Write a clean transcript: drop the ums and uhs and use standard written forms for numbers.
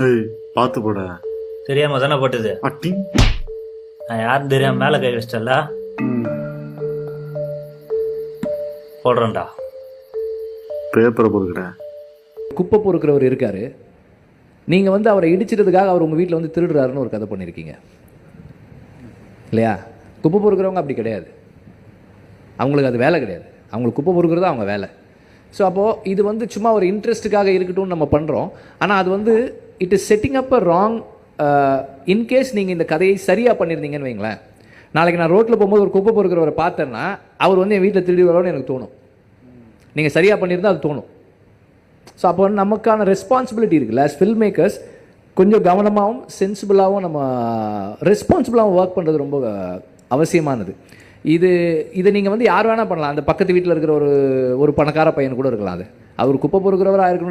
ஏய் பார்த்து போட. தெரியாம தானே போட்டது. அட்டி. நான் யாரும் தெரியாம மேல கை வச்சிட்டல. ம். போடுறேன்டா. பேப்பரை பொறுக்கிறேன். குப்பை பொறுக்கிறவர் இருக்காரு, நீங்கள் வந்து அவரை இடிச்சிட்டதுக்காக அவர் உங்கள் வீட்டில் வந்து திருடுறாருன்னு ஒரு கதை பண்ணியிருக்கீங்க இல்லையா? குப்பை பொறுக்கிறவங்க அப்படி கிடையாது, அவங்களுக்கு அது வேலை கிடையாது. அவங்களுக்கு குப்பை பொறுக்கிறது அவங்க வேலை. ஸோ அப்போது இது வந்து சும்மா ஒரு இன்ட்ரெஸ்ட்டுக்காக இருக்கட்டும்னு நம்ம பண்ணுறோம். ஆனால் அது வந்து it is setting up a wrong. In case நீங்கள் இந்த கதையை சரியாக பண்ணியிருந்தீங்கன்னு வைங்களேன், நாளைக்கு நான் ரோட்டில் போகும்போது ஒரு குப்பை பொறுக்கிறவரை பார்த்தேன்னா அவர் வந்து என் வீட்டில் திருடி வரோன்னு எனக்கு தோணும். நீங்கள் சரியாக பண்ணியிருந்தால் அது தோணும். ஸோ அப்போ வந்து நமக்கான ரெஸ்பான்சிபிலிட்டி இருக்குல்ல, ஆஸ் ஃபில்ம் மேக்கர்ஸ் கொஞ்சம் கவனமாகவும் சென்சிபிளாகவும் நம்ம ரெஸ்பான்சிபிளாகவும் ஒர்க் பண்ணுறது ரொம்ப அவசியமானது. இதை நீங்கள் வந்து யார் வேணால் பண்ணலாம். அந்த பக்கத்து வீட்டில் இருக்கிற ஒரு பணக்கார பையன் கூட இருக்கலாம். அது அவர் குப்பை பொறுக்கிறவராக இருக்கணும்.